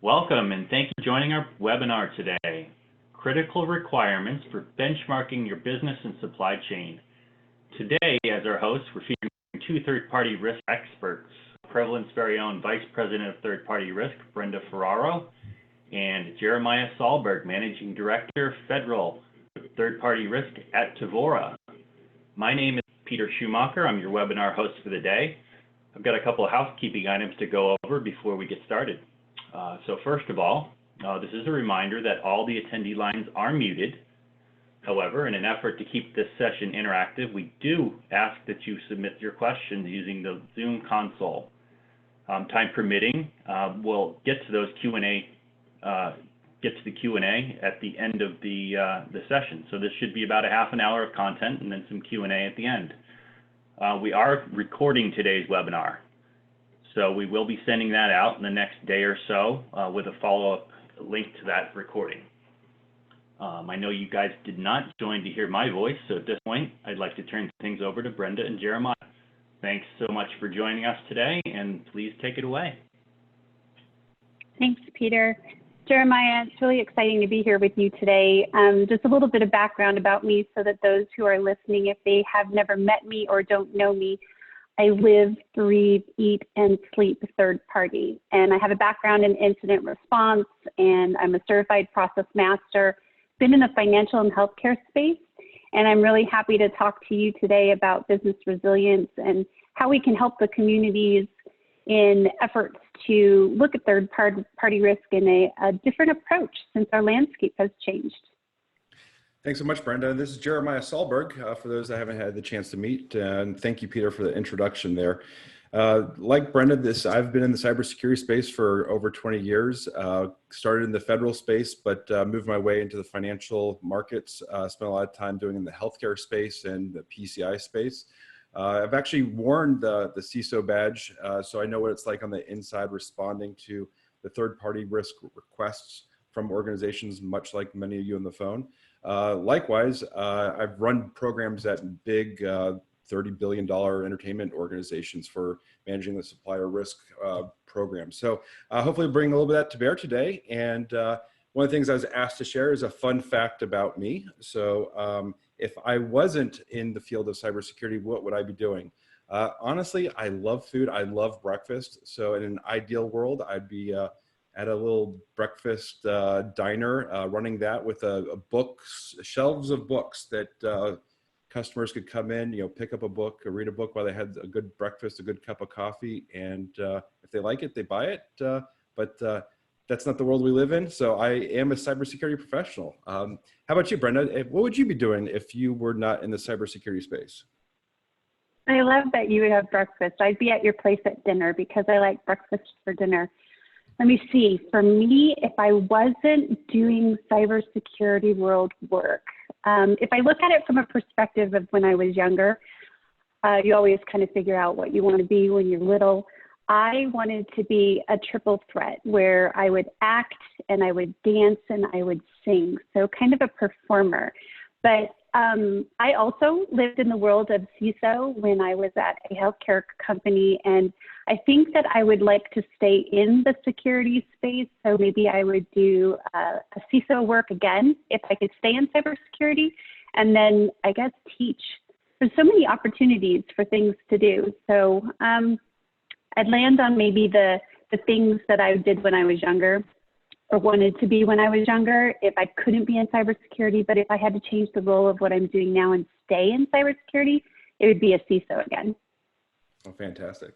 Welcome and thank you for joining our webinar today, Critical Requirements for Benchmarking Your Business and Supply Chain. Today, as our hosts, we're featuring two third-party risk experts, Prevalent's very own Vice President of Third-Party Risk, Brenda Ferraro, and Jeremiah Sahlberg, Managing Director of Federal Third-Party Risk at Tevora. My name is Peter Schumacher. I'm your webinar host for the day. I've got a couple of housekeeping items to go over before we get started. So first of all, this is a reminder that all the attendee lines are muted. However, in an effort to keep this session interactive, we do ask that you submit your questions using the Zoom console. Time permitting, we'll get to those Q&A, at the end of the session. So this should be about a half an hour of content and then some Q&A at the end. We are recording today's webinar. So we will be sending that out in the next day or so with a follow-up link to that recording. I know you guys did not join to hear my voice, so at this point, I'd like to turn things over to Brenda and Jeremiah. Thanks so much for joining us today, and please take it away. Thanks, Peter. Jeremiah, it's really exciting to be here with you today. Just a little bit of background about me so that those who are listening, if they have never met me or don't know me, I live, breathe, eat, and sleep third party. And I have a background in incident response, and I'm a certified process master, been in the financial and healthcare space. And I'm really happy to talk to you today about business resilience and how we can help the communities in efforts to look at third party risk in a different approach since our landscape has changed. Thanks so much, Brenda. This is Jeremiah Sahlberg, for those that haven't had the chance to meet. And thank you, Peter, for the introduction there. Like Brenda, I've been in the cybersecurity space for over 20 years. Started in the federal space, but moved my way into the financial markets. Spent a lot of time doing in the healthcare space and the PCI space. I've actually worn the CISO badge, so I know what it's like on the inside responding to the third-party risk requests from organizations, much like many of you on the phone. Likewise, I've run programs at big $30 billion entertainment organizations for managing the supplier risk program. So hopefully bring a little bit of that to bear today. And one of the things I was asked to share is a fun fact about me. So if I wasn't in the field of cybersecurity, what would I be doing? Honestly, I love food. I love breakfast. So in an ideal world, I'd be at a little breakfast diner, running that with shelves of books that customers could come in, pick up a book or read a book while they had a good breakfast, a good cup of coffee, and if they like it, they buy it. But that's not the world we live in. So I am a cybersecurity professional. How about you, Brenda? What would you be doing if you were not in the cybersecurity space? I love that you would have breakfast. I'd be at your place at dinner because I like breakfast for dinner. Let me see, for me, if I wasn't doing cybersecurity world work, if I look at it from a perspective of when I was younger, you always kind of figure out what you want to be when you're little. I wanted to be a triple threat where I would act and I would dance and I would sing, so kind of a performer. But I also lived in the world of CISO when I was at a healthcare company, and I think that I would like to stay in the security space. So maybe I would do a CISO work again if I could stay in cybersecurity, and then I guess teach. There's so many opportunities for things to do. So I'd land on maybe the things that I did when I was younger, or wanted to be when I was younger, if I couldn't be in cybersecurity. But if I had to change the role of what I'm doing now and stay in cybersecurity, it would be a CISO again. Oh, fantastic.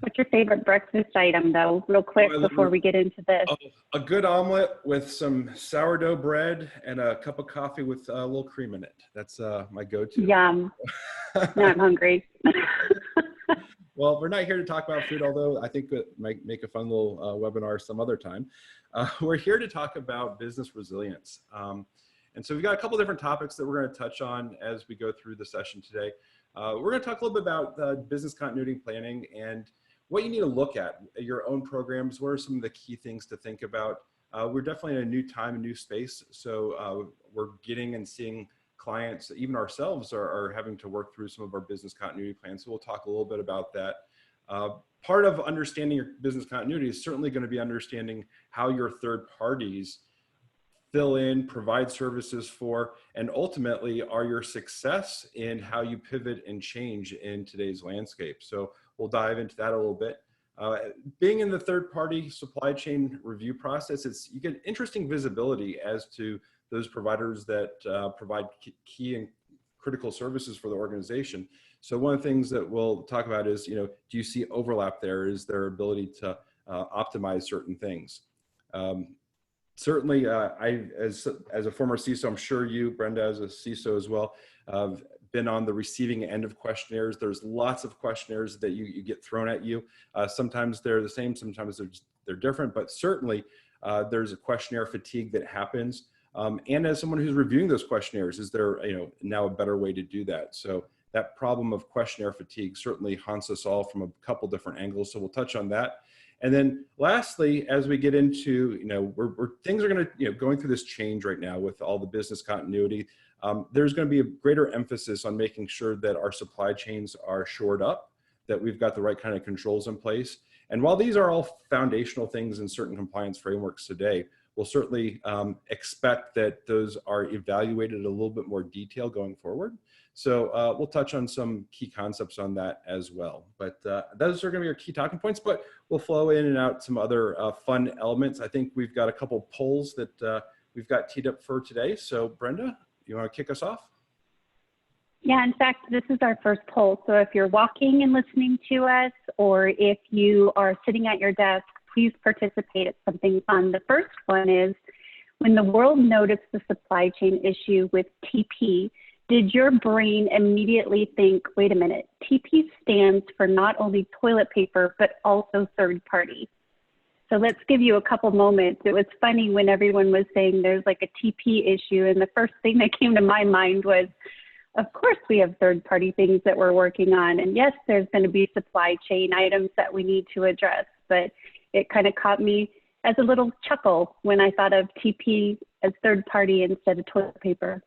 What's your favorite breakfast item, though, real quick, before we get into this? A good omelet with some sourdough bread and a cup of coffee with a little cream in it. That's my go-to. Yum. Now I'm hungry. Well, we're not here to talk about food, although I think it might make a fun little webinar some other time. We're here to talk about business resilience. And so we've got a couple different topics that we're going to touch on as we go through the session today. We're going to talk a little bit about business continuity planning and what you need to look at your own programs. What are some of the key things to think about? We're definitely in a new time, a new space. So we're getting and seeing clients, even ourselves, are having to work through some of our business continuity plans. So we'll talk a little bit about that. Part of understanding your business continuity is certainly going to be understanding how your third parties fill in, provide services for, and ultimately are your success in how you pivot and change in today's landscape. So we'll dive into that a little bit. Being in the third-party supply chain review process, you get interesting visibility as to those providers that provide key and critical services for the organization. So one of the things that we'll talk about is, do you see overlap there? Is there ability to optimize certain things? Certainly, as a former CISO, I'm sure you, Brenda, as a CISO as well, have been on the receiving end of questionnaires. There's lots of questionnaires that you get thrown at you. Sometimes they're the same, sometimes they're different, but certainly there's a questionnaire fatigue that happens. And as someone who's reviewing those questionnaires, is there now a better way to do that? So that problem of questionnaire fatigue certainly haunts us all from a couple different angles. So we'll touch on that. And then lastly, as we get into, things are going to, going through this change right now with all the business continuity, there's going to be a greater emphasis on making sure that our supply chains are shored up, that we've got the right kind of controls in place. And while these are all foundational things in certain compliance frameworks today, we'll certainly expect that those are evaluated in a little bit more detail going forward. So we'll touch on some key concepts on that as well. But those are going to be our key talking points, but we'll flow in and out some other fun elements. I think we've got a couple polls that we've got teed up for today. So Brenda, you want to kick us off? Yeah, in fact, this is our first poll. So if you're walking and listening to us, or if you are sitting at your desk, please participate. It's something fun. The first one is, when the world noticed the supply chain issue with TP, did your brain immediately think, wait a minute, TP stands for not only toilet paper, but also third party? So let's give you a couple moments. It was funny when everyone was saying there's like a TP issue, and the first thing that came to my mind was, of course we have third party things that we're working on. And yes, there's going to be supply chain items that we need to address, but it kind of caught me as a little chuckle when I thought of TP as third party instead of toilet paper.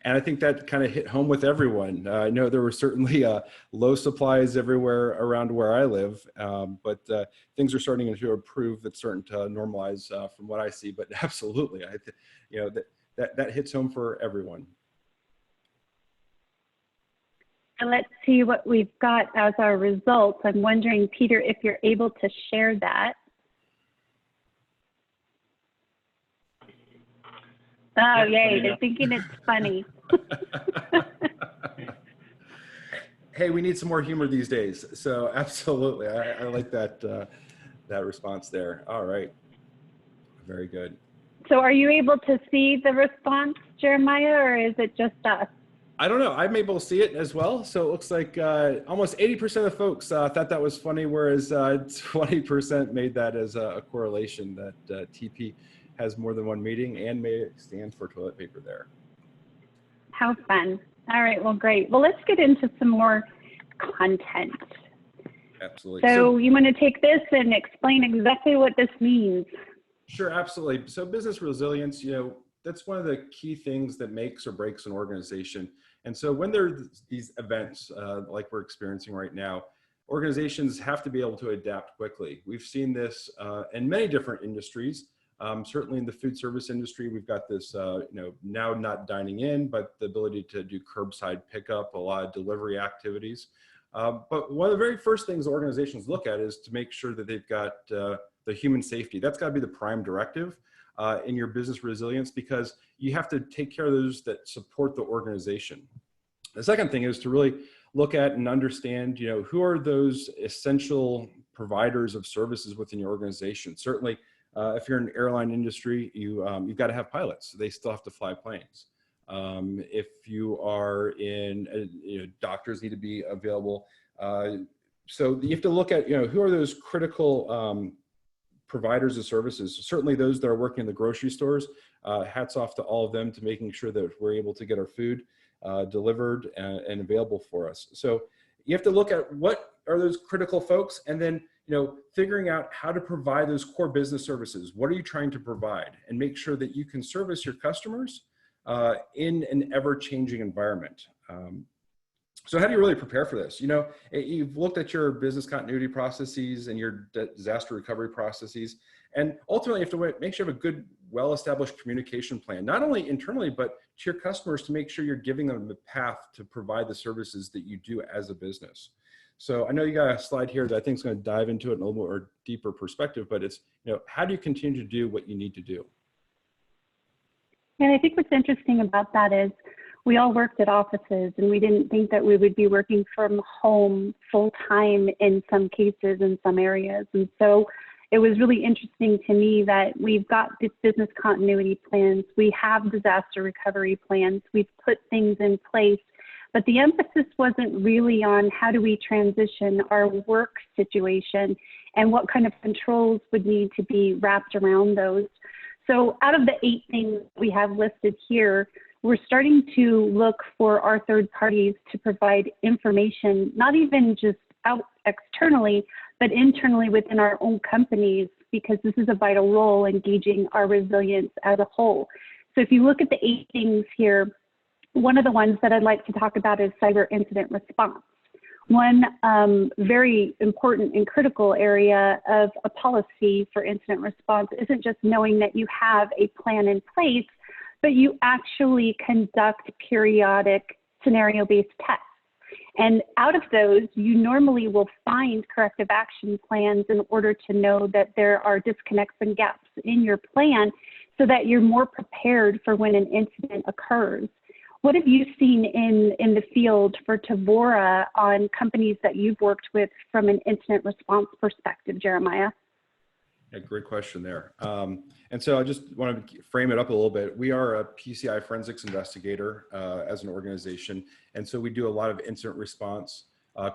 And I think that kind of hit home with everyone. I know there were certainly low supplies everywhere around where I live, but things are starting to improve. It's starting to normalize from what I see. But absolutely, that hits home for everyone. And let's see what we've got as our results. I'm wondering, Peter, if you're able to share that. Oh, yay, they're thinking it's funny. Hey, we need some more humor these days. So absolutely, I like that, that response there. All right, very good. So are you able to see the response, Jeremiah, or is it just us? I don't know. I'm able to see it as well. So it looks like almost 80% of folks thought that was funny, whereas 20% made that as a correlation that TP has more than one meaning and may stand for toilet paper there. How fun. All right, well, great. Well, let's get into some more content. Absolutely. So you want to take this and explain exactly what this means? Sure, absolutely. So business resilience, that's one of the key things that makes or breaks an organization. And so when there are these events like we're experiencing right now, organizations have to be able to adapt quickly. We've seen this in many different industries. Certainly in the food service industry, we've got this, now not dining in, but the ability to do curbside pickup, a lot of delivery activities. But one of the very first things organizations look at is to make sure that they've got the human safety. That's got to be the prime directive in your business resilience, because you have to take care of those that support the organization. The second thing is to really look at and understand, who are those essential providers of services within your organization. Certainly, if you're in the airline industry, you've got to have pilots. They still have to fly planes. If you are in, doctors need to be available. So you have to look at, who are those critical providers of services. Certainly those that are working in the grocery stores, hats off to all of them to making sure that we're able to get our food delivered and available for us. So you have to look at what are those critical folks, and then figuring out how to provide those core business services. What are you trying to provide? And make sure that you can service your customers in an ever-changing environment. So how do you really prepare for this? You know, you've looked at your business continuity processes and your disaster recovery processes, and ultimately you have to make sure you have a good, well-established communication plan, not only internally, but to your customers, to make sure you're giving them the path to provide the services that you do as a business. So I know you got a slide here that I think is going to dive into it in a little more deeper perspective, but it's, you know, how do you continue to do what you need to do? And I think what's interesting about that is we all worked at offices, and we didn't think that we would be working from home full time in some cases, in some areas. And so it was really interesting to me that we've got this business continuity plans, we have disaster recovery plans, we've put things in place, but the emphasis wasn't really on how do we transition our work situation and what kind of controls would need to be wrapped around those. So out of the 8 things we have listed here, we're starting to look for our third parties to provide information, not even just out externally, but internally within our own companies, because this is a vital role in gauging our resilience as a whole. So if you look at the 8 things here, one of the ones that I'd like to talk about is cyber incident response. One very important and critical area of a policy for incident response isn't just knowing that you have a plan in place, but you actually conduct periodic scenario-based tests. And out of those, you normally will find corrective action plans in order to know that there are disconnects and gaps in your plan so that you're more prepared for when an incident occurs. What have you seen in the field for Tevora on companies that you've worked with from an incident response perspective, Jeremiah? Yeah, great question there. And so I just want to frame it up a little bit. We are a PCI forensics investigator as an organization. And so we do a lot of incident response,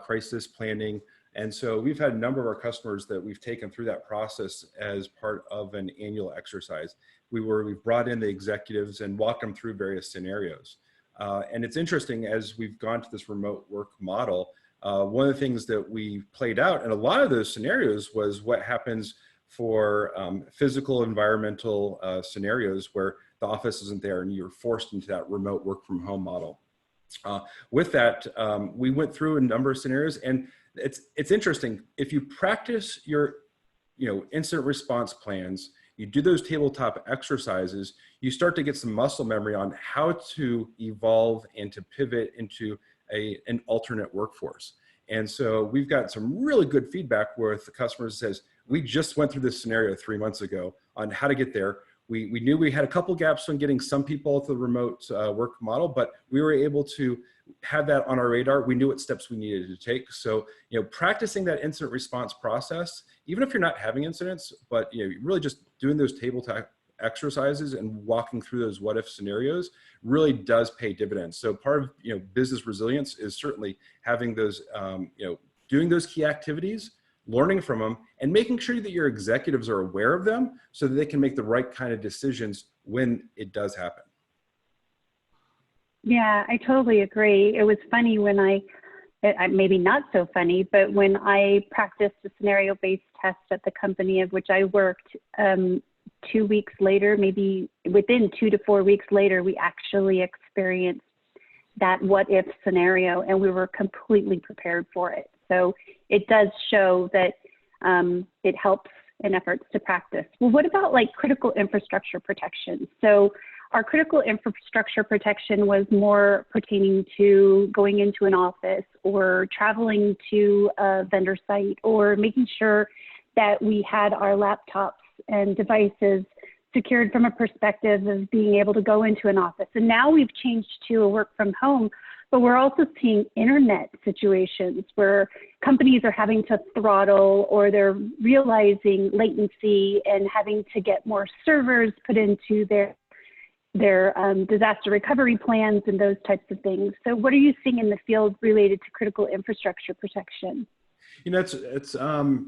crisis planning. And so we've had a number of our customers that we've taken through that process as part of an annual exercise. We've brought in the executives and walked them through various scenarios. And it's interesting, as we've gone to this remote work model, one of the things that we played out in a lot of those scenarios was what happens for physical environmental scenarios where the office isn't there and you're forced into that remote work from home model. With that, we went through a number of scenarios, and it's interesting. If you practice your incident response plans, you do those tabletop exercises, you start to get some muscle memory on how to evolve and to pivot into an alternate workforce. And so we've got some really good feedback where the customer says, we just went through this scenario 3 months ago on how to get there. We knew we had a couple gaps on getting some people to the remote work model, but we were able to have that on our radar. We knew what steps we needed to take. So, practicing that incident response process, even if you're not having incidents, but really just doing those tabletop exercises and walking through those what if scenarios really does pay dividends. So part of business resilience is certainly having those doing those key activities, learning from them, and making sure that your executives are aware of them so that they can make the right kind of decisions when it does happen. Yeah, I totally agree. It was funny when maybe not so funny, but when I practiced a scenario-based test at the company of which I worked, 2 weeks later, maybe within 2 to 4 weeks later, we actually experienced that what if scenario, and we were completely prepared for it. So it does show that it helps in efforts to practice. Well, what about like critical infrastructure protection? So our critical infrastructure protection was more pertaining to going into an office or traveling to a vendor site or making sure that we had our laptops and devices secured from a perspective of being able to go into an office. And now we've changed to a work from home, but we're also seeing internet situations where companies are having to throttle or they're realizing latency and having to get more servers put into their disaster recovery plans and those types of things. So what are you seeing in the field related to critical infrastructure protection? It's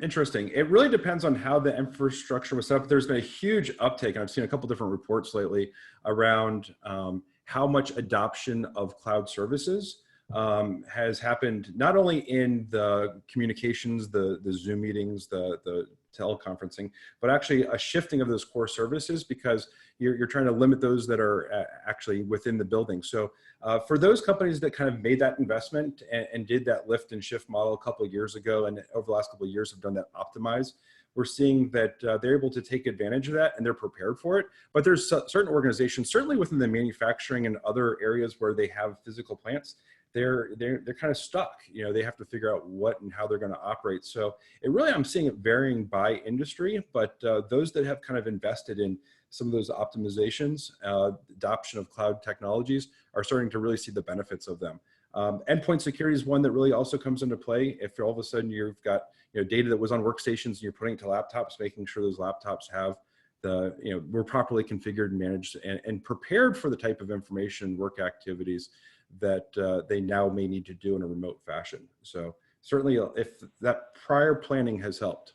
interesting. It really depends on how the infrastructure was set up. There's been a huge uptake, and I've seen a couple different reports lately around how much adoption of cloud services has happened, not only in the communications, the Zoom meetings, the teleconferencing, but actually a shifting of those core services because you're trying to limit those that are actually within the building. So for those companies that kind of made that investment and did that lift and shift model a couple of years ago, and over the last couple of years have done that optimize, we're seeing that they're able to take advantage of that and they're prepared for it. But there's certain organizations, certainly within the manufacturing and other areas where they have physical plants, they're kind of stuck. They have to figure out what and how they're going to operate. So it really, I'm seeing it varying by industry, but those that have kind of invested in some of those optimizations, adoption of cloud technologies, are starting to really see the benefits of them. Endpoint security is one that really also comes into play. If all of a sudden you've got data that was on workstations and you're putting it to laptops, making sure those laptops have were properly configured and managed and prepared for the type of information work activities that they now may need to do in a remote fashion. So certainly if that prior planning has helped.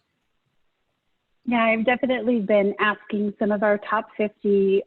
Yeah, I've definitely been asking some of our top 50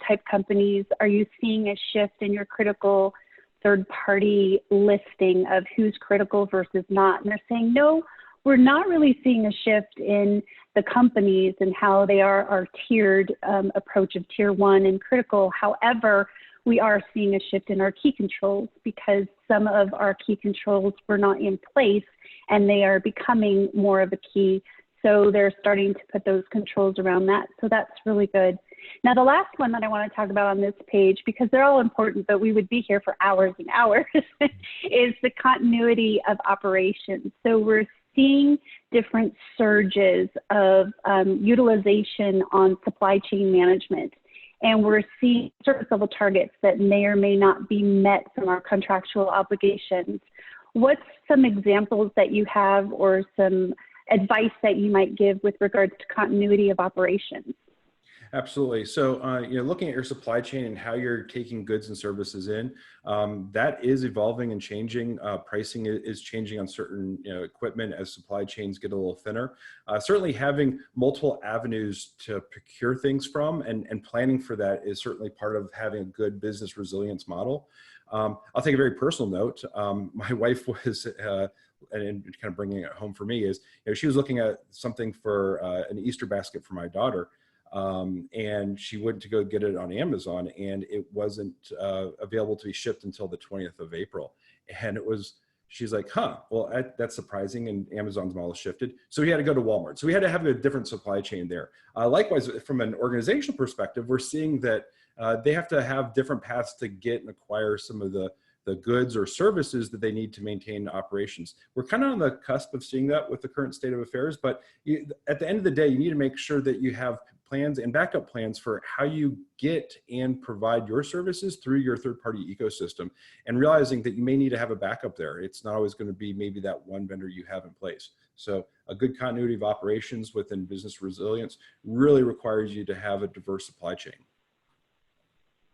type companies, are you seeing a shift in your critical third-party listing of who's critical versus not? And they're saying, no, we're not really seeing a shift in the companies and how they are our tiered approach of tier 1 and critical. However, we are seeing a shift in our key controls because some of our key controls were not in place and they are becoming more of a key. So they're starting to put those controls around that. So that's really good. Now, the last one that I want to talk about on this page, because they're all important, but we would be here for hours and hours, is the continuity of operations. So we're seeing different surges of utilization on supply chain management. And we're seeing service level targets that may or may not be met from our contractual obligations. What's some examples that you have or some advice that you might give with regards to continuity of operations? Absolutely. So, looking at your supply chain and how you're taking goods and services in, that is evolving and changing. Pricing is changing on certain equipment as supply chains get a little thinner. Certainly having multiple avenues to procure things from and planning for that is certainly part of having a good business resilience model. I'll take a very personal note. My wife was, and kind of bringing it home for me is, she was looking at something for an Easter basket for my daughter. And she went to go get it on Amazon and it wasn't available to be shipped until the 20th of April. And she's like, well, that's surprising. And Amazon's model shifted. So we had to go to Walmart. So we had to have a different supply chain there. Likewise, from an organizational perspective, we're seeing that they have to have different paths to get and acquire some of the goods or services that they need to maintain operations. We're kind of on the cusp of seeing that with the current state of affairs, but at the end of the day, you need to make sure that you have plans and backup plans for how you get and provide your services through your third-party ecosystem, and realizing that you may need to have a backup there. It's not always going to be maybe that one vendor you have in place. So a good continuity of operations within business resilience really requires you to have a diverse supply chain.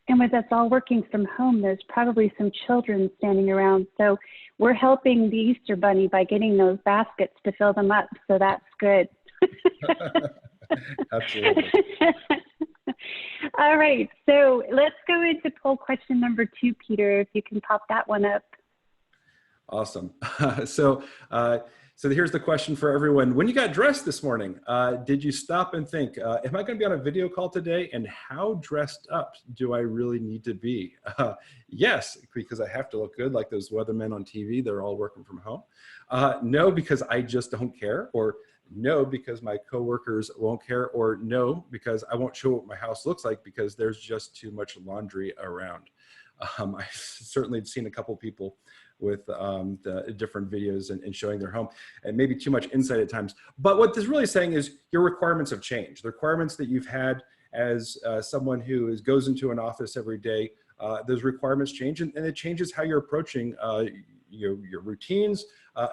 And with us all working from home, there's probably some children standing around. So we're helping the Easter Bunny by getting those baskets to fill them up. So that's good. Absolutely. All right. So let's go into poll question number 2, Peter, if you can pop that one up. Awesome. So here's the question for everyone. When you got dressed this morning, did you stop and think, am I going to be on a video call today? And how dressed up do I really need to be? Yes, because I have to look good like those weathermen on TV. They're all working from home. No, because I just don't care. Or no, because my coworkers won't care. Or no, because I won't show what my house looks like because there's just too much laundry around. I've certainly seen a couple people with the different videos and showing their home, and maybe too much insight at times. But what this really is saying is your requirements have changed. The requirements that you've had as someone who goes into an office every day, those requirements change, and it changes how you're approaching your routines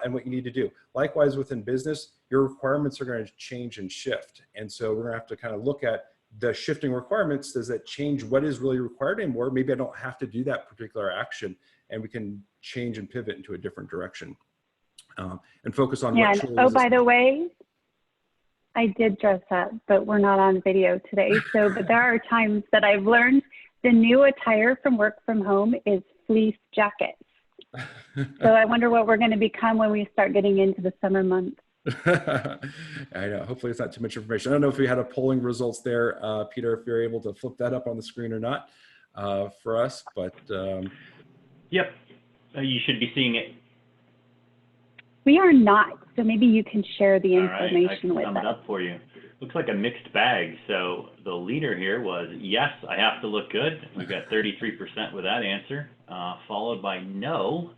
and what you need to do. Likewise, within business, your requirements are going to change and shift. And so we're going to have to kind of look at the shifting requirements. Does that change what is really required anymore? Maybe I don't have to do that particular action, and we can change and pivot into a different direction and focus on what truly is. By the way, I did dress up, but we're not on video today. So, but there are times that I've learned the new attire from work from home is fleece jackets. So I wonder what we're going to become when we start getting into the summer months. I know. Hopefully it's not too much information. I don't know if we had a polling results there, Peter, if you're able to flip that up on the screen or not for us, but. Yep, you should be seeing it. We are not, so maybe you can share the All right, I information can with sum us. it up for you. Looks like a mixed bag. So the leader here was, yes, I have to look good. We've got 33% with that answer, followed by no.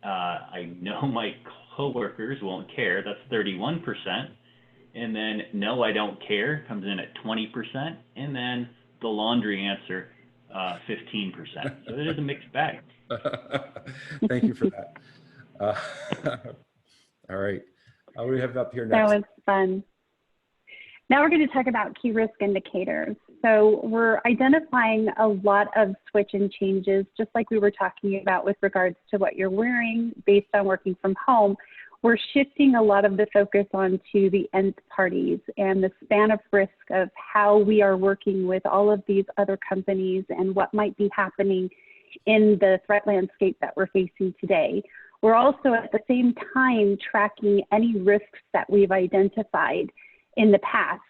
I know my coworkers won't care. That's 31%. And then no, I don't care comes in at 20%. And then the laundry answer, 15%. So it is a mixed bag. Thank you for that. All right. What do we have up here That next? was fun. Now we're going to talk about key risk indicators. So we're identifying a lot of switch and changes, just like we were talking about with regards to what you're wearing based on working from home. We're shifting a lot of the focus onto the nth parties and the span of risk of how we are working with all of these other companies and what might be happening in the threat landscape that we're facing today. We're also at the same time tracking any risks that we've identified in the past.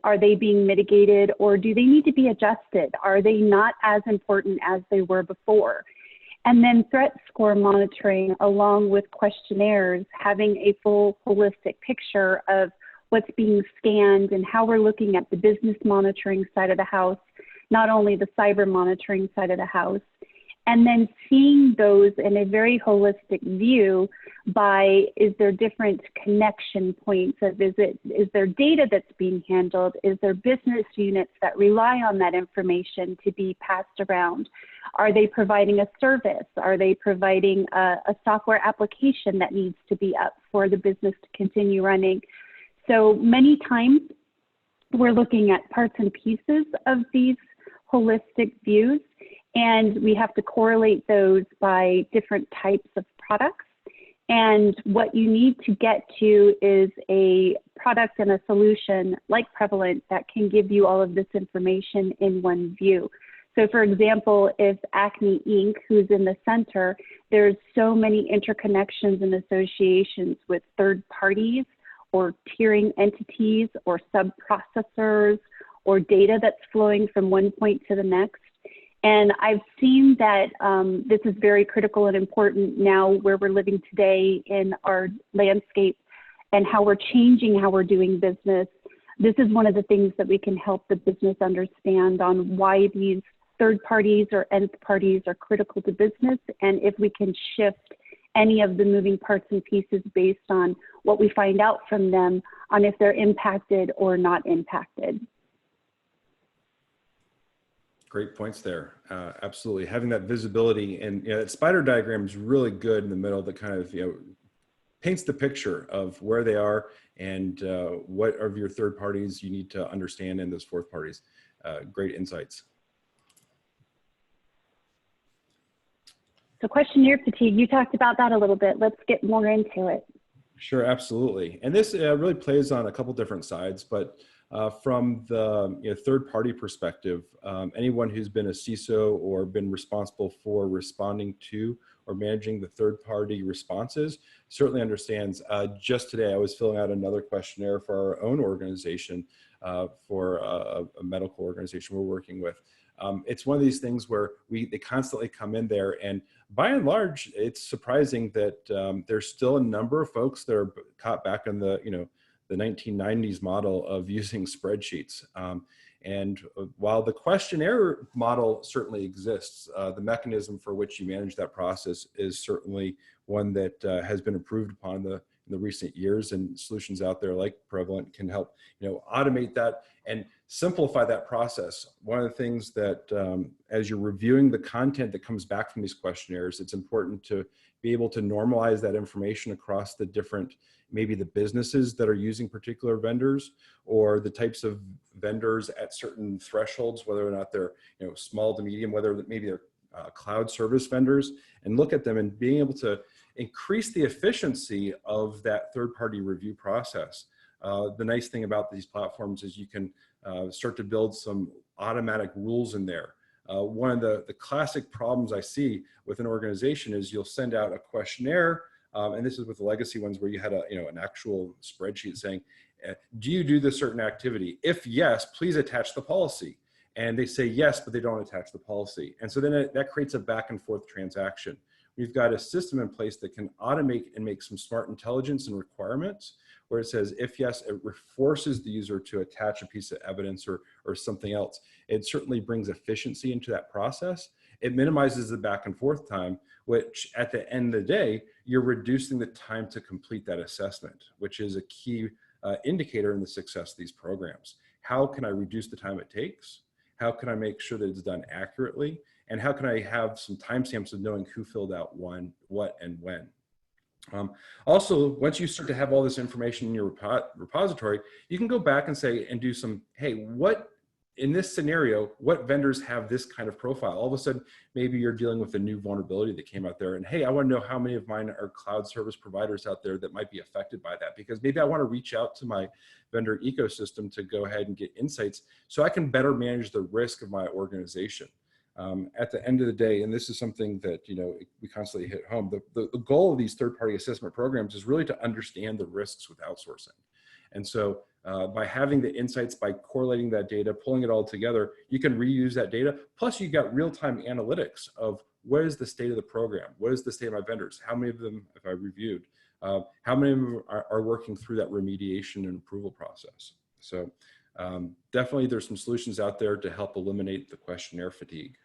Are they being mitigated, or do they need to be adjusted? Are they not as important as they were before? And then threat score monitoring along with questionnaires, having a full holistic picture of what's being scanned and how we're looking at the business monitoring side of the house, not only the cyber monitoring side of the house, and then seeing those in a very holistic view by, is there different connection points of, is there data that's being handled? Is there business units that rely on that information to be passed around? Are they providing a service? Are they providing a software application that needs to be up for the business to continue running? So many times we're looking at parts and pieces of these holistic views, and we have to correlate those by different types of products. And what you need to get to is a product and a solution like Prevalent that can give you all of this information in one view. So for example, if Acme Inc., who's in the center, there's so many interconnections and associations with third parties or tiering entities or sub-processors or data that's flowing from one point to the next. And I've seen that this is very critical and important now where we're living today in our landscape and how we're changing how we're doing business. This is one of the things that we can help the business understand on why these third parties or nth parties are critical to business, and if we can shift any of the moving parts and pieces based on what we find out from them on if they're impacted or not impacted. Great points there. Absolutely. Having that visibility, and that spider diagram is really good in the middle that kind of paints the picture of where they are and what of your third parties you need to understand and those fourth parties. Great insights. So questionnaire fatigue, you talked about that a little bit. Let's get more into it. Sure, absolutely. And this really plays on a couple different sides, but from the third-party perspective, anyone who's been a CISO or been responsible for responding to or managing the third-party responses certainly understands. Just today, I was filling out another questionnaire for our own organization, for a medical organization we're working with. It's one of these things where they constantly come in there, and by and large, it's surprising that there's still a number of folks that are caught back in the the 1990s model of using spreadsheets. And while the questionnaire model certainly exists, the mechanism for which you manage that process is certainly one that has been improved upon in the recent years, and solutions out there like Prevalent can help automate that and simplify that process. One of the things that as you're reviewing the content that comes back from these questionnaires, it's important to be able to normalize that information across the different, maybe the businesses that are using particular vendors, or the types of vendors at certain thresholds, whether or not they're small to medium, whether maybe they're cloud service vendors, and look at them and being able to increase the efficiency of that third-party review process. The nice thing about these platforms is you can start to build some automatic rules in there. One of the classic problems I see with an organization is you'll send out a questionnaire and this is with the legacy ones where you had an actual spreadsheet saying, do you do this certain activity? If yes, please attach the policy. And they say yes, but they don't attach the policy. And so then that creates a back and forth transaction. We've got a system in place that can automate and make some smart intelligence and requirements where it says, if yes, it forces the user to attach a piece of evidence or something else. It certainly brings efficiency into that process. It minimizes the back and forth time, which at the end of the day, you're reducing the time to complete that assessment, which is a key indicator in the success of these programs. How can I reduce the time it takes? How can I make sure that it's done accurately? And how can I have some timestamps of knowing who filled out what, and when? Also, once you start to have all this information in your repository, you can go back and say, and do some, hey, in this scenario, what vendors have this kind of profile? All of a sudden, maybe you're dealing with a new vulnerability that came out there, and hey, I want to know how many of mine are cloud service providers out there that might be affected by that, because maybe I want to reach out to my vendor ecosystem to go ahead and get insights so I can better manage the risk of my organization. At the end of the day, and this is something that we constantly hit home, the goal of these third-party assessment programs is really to understand the risks with outsourcing. And so by having the insights, by correlating that data, pulling it all together, you can reuse that data. Plus, you got real-time analytics of what is the state of the program? What is the state of my vendors? How many of them have I reviewed? How many of them are working through that remediation and approval process? So definitely there's some solutions out there to help eliminate the questionnaire fatigue.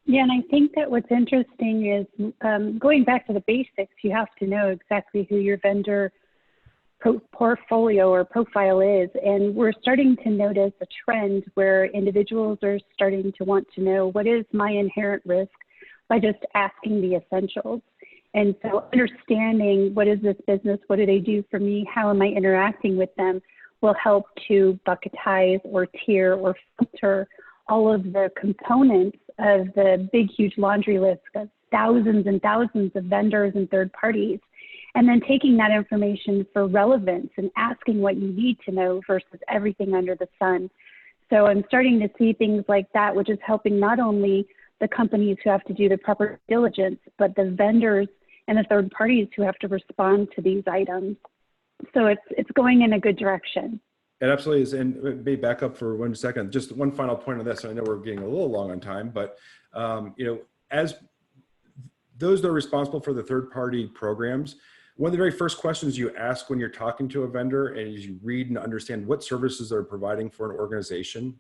Yeah, and I think that what's interesting is going back to the basics, you have to know exactly who your vendor portfolio or profile is. And we're starting to notice a trend where individuals are starting to want to know, what is my inherent risk, by just asking the essentials. And so understanding, what is this business, what do they do for me, how am I interacting with them, will help to bucketize or tier or filter all of the components of the big, huge laundry list of thousands and thousands of vendors and third parties, and then taking that information for relevance and asking what you need to know versus everything under the sun. So I'm starting to see things like that, which is helping not only the companies who have to do the proper diligence, but the vendors and the third parties who have to respond to these items. So it's going in a good direction. It absolutely is. And maybe back up for 1 second, just one final point on this. I know we're getting a little long on time, but as those that are responsible for the third-party programs, one of the very first questions you ask when you're talking to a vendor and as you read and understand what services they're providing for an organization.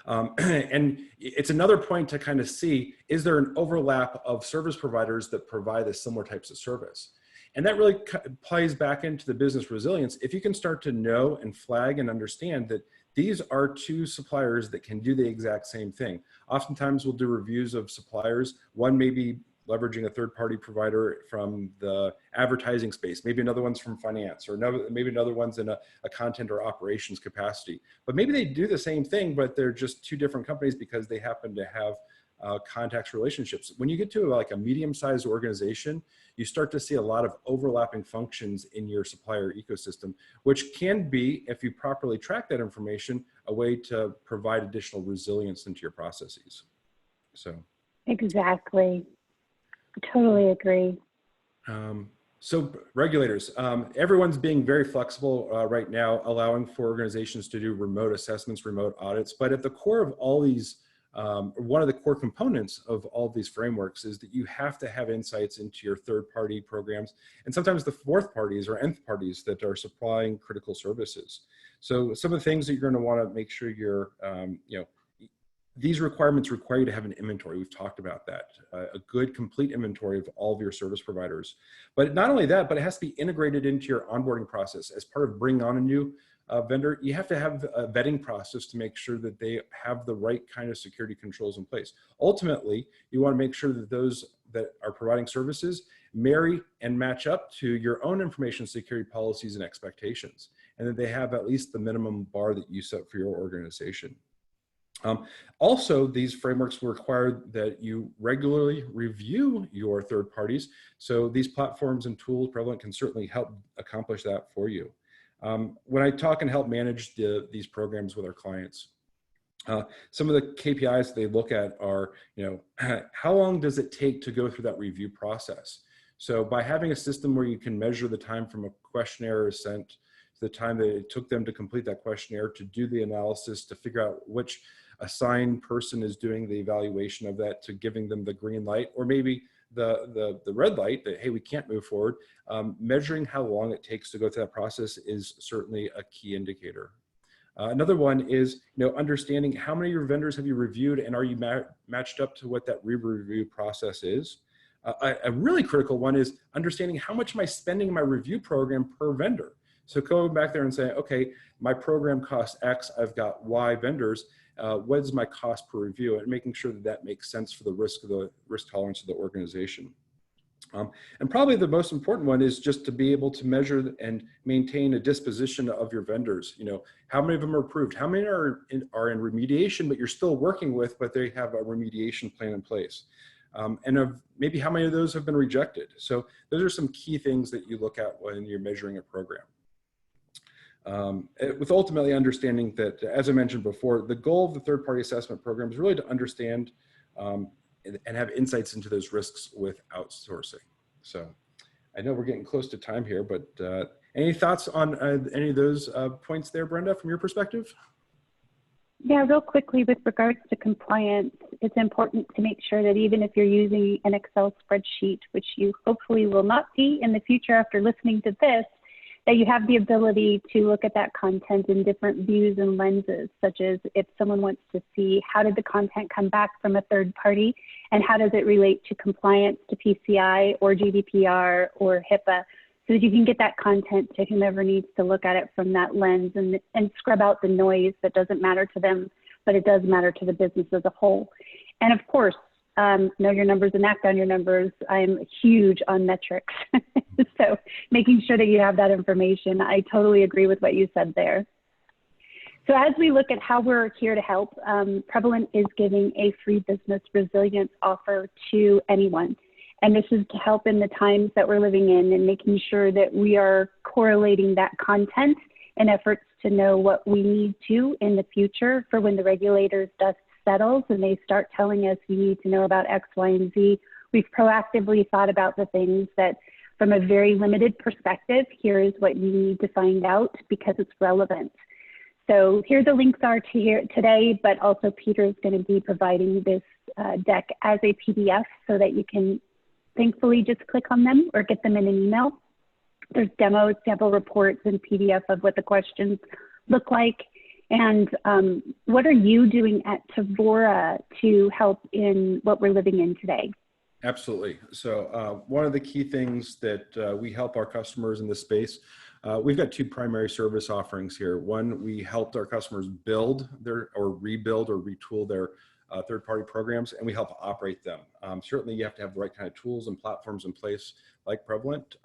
And it's another point to kind of see, is there an overlap of service providers that provide the similar types of service? And that really plays back into the business resilience. If you can start to know and flag and understand that these are two suppliers that can do the exact same thing. Oftentimes we'll do reviews of suppliers. One may be leveraging a third-party provider from the advertising space. Maybe another one's from finance, or maybe another one's in a content or operations capacity. But maybe they do the same thing, but they're just two different companies because they happen to have contacts, relationships. When you get to like a medium-sized organization, you start to see a lot of overlapping functions in your supplier ecosystem, which can be, if you properly track that information, a way to provide additional resilience into your processes. So. Exactly. Totally agree. So regulators, everyone's being very flexible right now, allowing for organizations to do remote assessments, remote audits. But at the core of all these, one of the core components of all of these frameworks is that you have to have insights into your third-party programs, and sometimes the fourth parties or nth parties that are supplying critical services. So some of the things that you're going to want to make sure you're, these requirements require you to have an inventory. We've talked about that, a good complete inventory of all of your service providers. But not only that, but it has to be integrated into your onboarding process. As part of bringing on a new vendor, you have to have a vetting process to make sure that they have the right kind of security controls in place. Ultimately, you want to make sure that those that are providing services marry and match up to your own information security policies and expectations, and that they have at least the minimum bar that you set for your organization. Also, these frameworks will require that you regularly review your third parties. So these platforms and tools, Prevalent, can certainly help accomplish that for you. When I talk and help manage these programs with our clients, some of the KPIs they look at are, how long does it take to go through that review process? So by having a system where you can measure the time from a questionnaire is sent to the time that it took them to complete that questionnaire, to do the analysis, to figure out which assigned person is doing the evaluation of that, to giving them the green light, or maybe the red light that, hey, we can't move forward, measuring how long it takes to go through that process is certainly a key indicator. Another one is, understanding how many of your vendors have you reviewed, and are you matched up to what that re-review process is. A really critical one is understanding how much am I spending in my review program per vendor. So going back there and saying, okay, my program costs X, I've got Y vendors, what is my cost per review, and making sure that that makes sense for the risk tolerance of the organization. And probably the most important one is just to be able to measure and maintain a disposition of your vendors. How many of them are approved? How many are in remediation, but you're still working with, but they have a remediation plan in place? And maybe how many of those have been rejected? So those are some key things that you look at when you're measuring a program. With ultimately understanding that, as I mentioned before, the goal of the third-party assessment program is really to understand and have insights into those risks with outsourcing. So I know we're getting close to time here, but any thoughts on any of those points there, Brenda, from your perspective? Yeah, real quickly with regards to compliance, it's important to make sure that even if you're using an Excel spreadsheet, which you hopefully will not be in the future after listening to this, that you have the ability to look at that content in different views and lenses, such as if someone wants to see how did the content come back from a third party and how does it relate to compliance to PCI or GDPR or HIPAA, so that you can get that content to whomever needs to look at it from that lens and scrub out the noise that doesn't matter to them, but it does matter to the business as a whole. And of course, know your numbers and act on your numbers. I'm huge on metrics. So making sure that you have that information. I totally agree with what you said there. So as we look at how we're here to help, Prevalent is giving a free business resilience offer to anyone. And this is to help in the times that we're living in and making sure that we are correlating that content in efforts to know what we need to in the future for when the regulators dust settles and they start telling us you need to know about X, Y, and Z. We've proactively thought about the things that from a very limited perspective, here is what you need to find out because it's relevant. So here the links are to here today, but also Peter is going to be providing this deck as a PDF so that you can thankfully just click on them or get them in an email. There's demos, sample reports, and PDF of what the questions look like. And what are you doing at Tevora to help in what we're living in today? Absolutely. So one of the key things that we help our customers in this space, we've got two primary service offerings here. One, we helped our customers build or rebuild or retool their third-party programs, and we help operate them. Certainly you have to have the right kind of tools and platforms in place like Prevalent,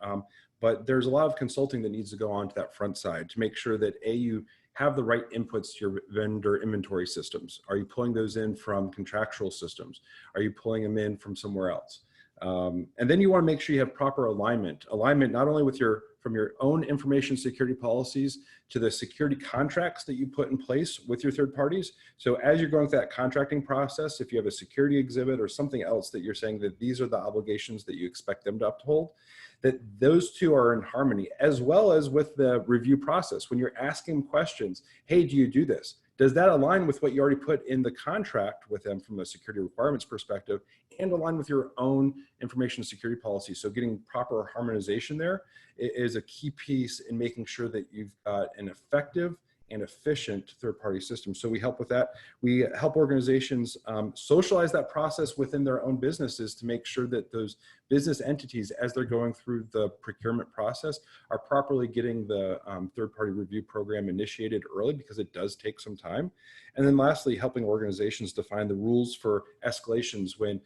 but there's a lot of consulting that needs to go on to that front side to make sure that you have the right inputs to your vendor inventory systems. Are you pulling those in from contractual systems? Are you pulling them in from somewhere else? And then you want to make sure you have proper alignment not only with from your own information security policies to the security contracts that you put in place with your third parties. So as you're going through that contracting process, if you have a security exhibit or something else that you're saying that these are the obligations that you expect them to uphold, that those two are in harmony, as well as with the review process. When you're asking questions, hey, do you do this? Does that align with what you already put in the contract with them from a security requirements perspective and align with your own information security policy? So getting proper harmonization there is a key piece in making sure that you've got an effective and efficient third-party system. So we help with that. We help organizations socialize that process within their own businesses to make sure that those business entities, as they're going through the procurement process, are properly getting the third-party review program initiated early, because it does take some time. And then lastly, helping organizations define the rules for escalations when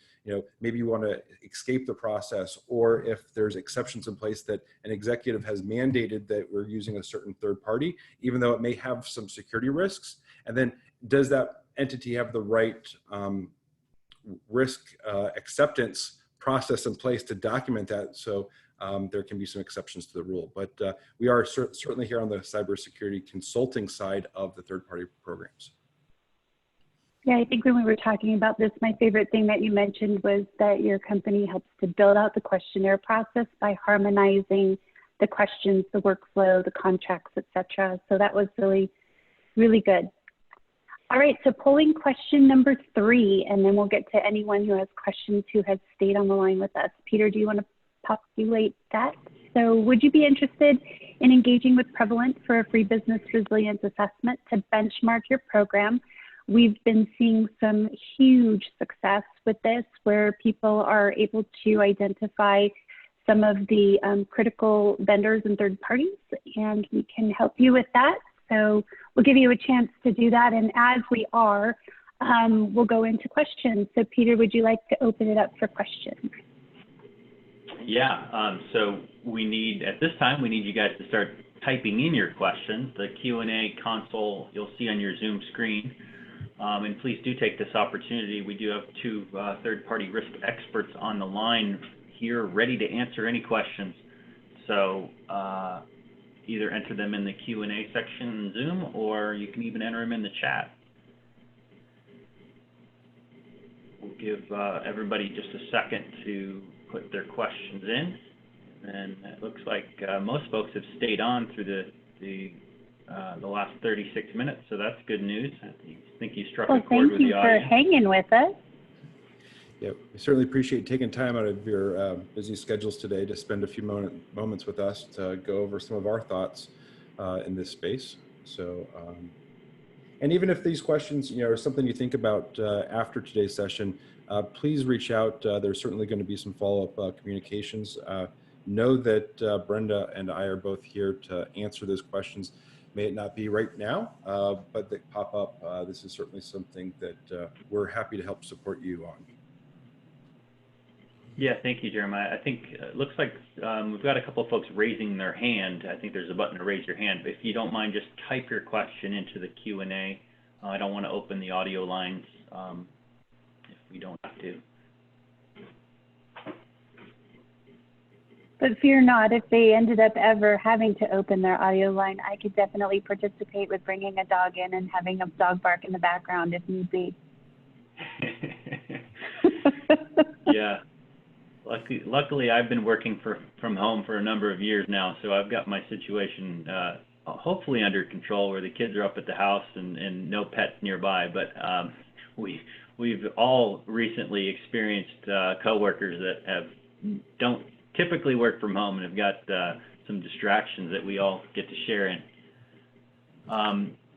maybe you want to escape the process, or if there's exceptions in place that an executive has mandated that we're using a certain third party, even though it may have some security risks. And then does that entity have the right risk acceptance process in place to document that, so there can be some exceptions to the rule. But we are certainly here on the cybersecurity consulting side of the third-party programs. Yeah, I think when we were talking about this, my favorite thing that you mentioned was that your company helps to build out the questionnaire process by harmonizing the questions, the workflow, the contracts, et cetera. So that was really, really good. All right, so polling question number 3, and then we'll get to anyone who has questions who has stayed on the line with us. Peter, do you want to populate that? So would you be interested in engaging with Prevalent for a free business resilience assessment to benchmark your program? We've been seeing some huge success with this, where people are able to identify some of the critical vendors and third parties, and we can help you with that. So we'll give you a chance to do that. And as we are, we'll go into questions. So Peter, would you like to open it up for questions? Yeah, so at this time, we need you guys to start typing in your questions. The Q&A console you'll see on your Zoom screen. And please do take this opportunity. We do have 2 third-party risk experts on the line here ready to answer any questions. So either enter them in the Q&A section in Zoom, or you can even enter them in the chat. We'll give everybody just a second to put their questions in. And it looks like most folks have stayed on through the last 36 minutes, so that's good news. I think you struck a chord with the audience. Well, thank you for hanging with us. Yeah, we certainly appreciate taking time out of your busy schedules today to spend a few moments with us to go over some of our thoughts in this space. So, and even if these questions, are something you think about after today's session, please reach out. There's certainly going to be some follow-up communications. Know that Brenda and I are both here to answer those questions. May it not be right now, but they pop up. This is certainly something that we're happy to help support you on. Yeah, thank you, Jeremiah. I think it looks like we've got a couple of folks raising their hand. I think there's a button to raise your hand. But if you don't mind, just type your question into the Q&A. I don't want to open the audio lines if we don't have to. But fear not, if they ended up ever having to open their audio line, I could definitely participate with bringing a dog in and having a dog bark in the background if need be. Yeah. Luckily, I've been working from home for a number of years now, so I've got my situation hopefully under control, where the kids are up at the house and no pets nearby. But we've all recently experienced coworkers that don't typically work from home and have got some distractions that we all get to share in.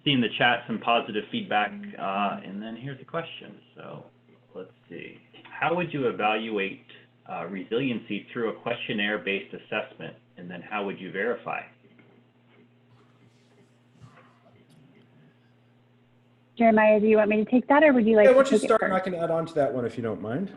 Seeing the chat, some positive feedback, and then here's the question. So let's see. How would you evaluate resiliency through a questionnaire-based assessment, and then how would you verify? Jeremiah, do you want me to take that, or would you like to take it first? Yeah, why don't you start, and I can add on to that one if you don't mind.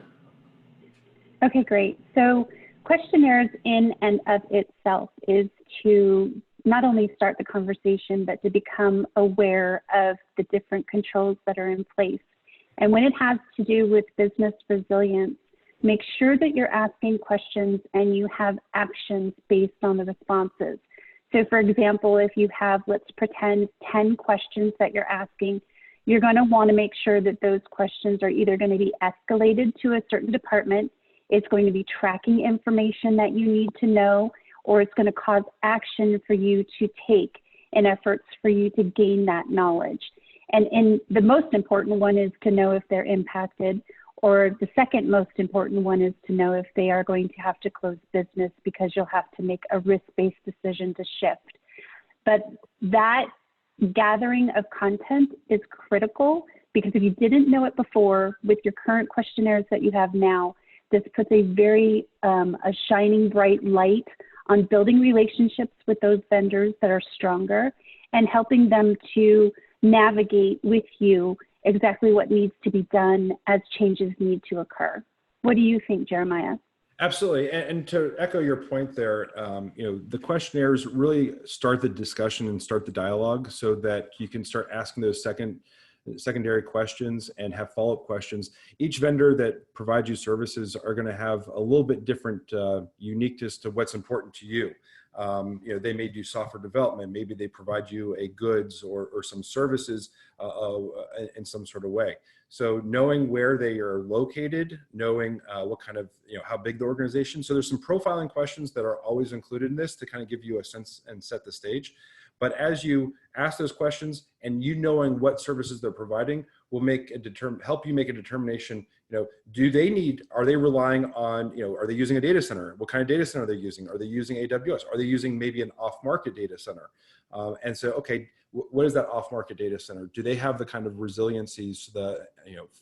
Okay, great. So questionnaires in and of itself is to not only start the conversation, but to become aware of the different controls that are in place. And when it has to do with business resilience, make sure that you're asking questions and you have actions based on the responses. So for example, if you have, let's pretend 10 questions that you're asking, you're going to want to make sure that those questions are either going to be escalated to a certain department, it's going to be tracking information that you need to know, or it's going to cause action for you to take in efforts for you to gain that knowledge. And the most important one is to know if they're impacted, or the second most important one is to know if they are going to have to close business, because you'll have to make a risk-based decision to shift. But that gathering of content is critical, because if you didn't know it before, with your current questionnaires that you have now, this puts a very a shining bright light on building relationships with those vendors that are stronger and helping them to navigate with you exactly what needs to be done as changes need to occur. What do you think, Jeremiah? Absolutely, and to echo your point there, the questionnaires really start the discussion and start the dialogue, so that you can start asking those secondary questions and have follow-up questions. Each vendor that provides you services are going to have a little bit different uniqueness to what's important to you. They may do software development. Maybe they provide you a goods or some services in some sort of way. So knowing where they are located, knowing what kind of, how big the organization. So there's some profiling questions that are always included in this to kind of give you a sense and set the stage. But as you ask those questions and knowing what services they're providing will help you make a determination, are they relying on, are they using a data center? What kind of data center are they using? Are they using AWS? Are they using maybe an off-market data center? And so, okay, what is that off-market data center? Do they have the kind of resiliencies, the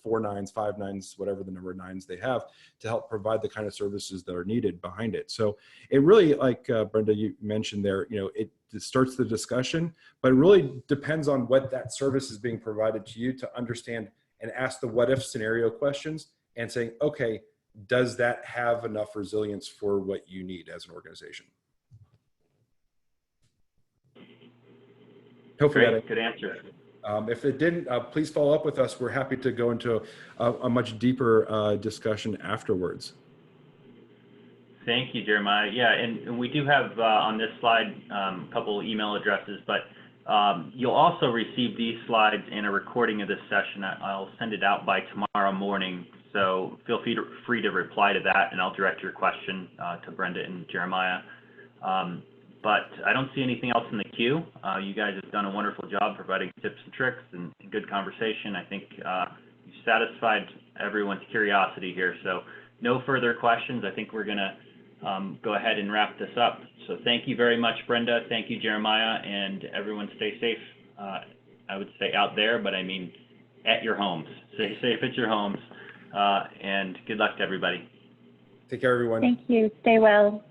4 nines, 5 nines, whatever the number of nines they have, to help provide the kind of services that are needed behind it? So it really, like Brenda, you mentioned there, it starts the discussion, but it really depends on what that service is being provided to you to understand and ask the what if scenario questions and saying, okay, does that have enough resilience for what you need as an organization? Hopefully Great, good answer. If it didn't, please follow up with us. We're happy to go into a much deeper discussion afterwards. Thank you, Jeremiah. Yeah, and we do have on this slide a couple email addresses, but you'll also receive these slides and a recording of this session. I'll send it out by tomorrow morning, so feel free to reply to that, and I'll direct your question to Brenda and Jeremiah. But I don't see anything else in the queue. You guys have done a wonderful job providing tips and tricks and good conversation. I think you satisfied everyone's curiosity here. So no further questions. I think we're going to go ahead and wrap this up. So thank you very much, Brenda. Thank you, Jeremiah, and everyone stay safe. I would say out there, but I mean at your homes. Stay safe at your homes, and good luck to everybody. Take care, everyone. Thank you. Stay well.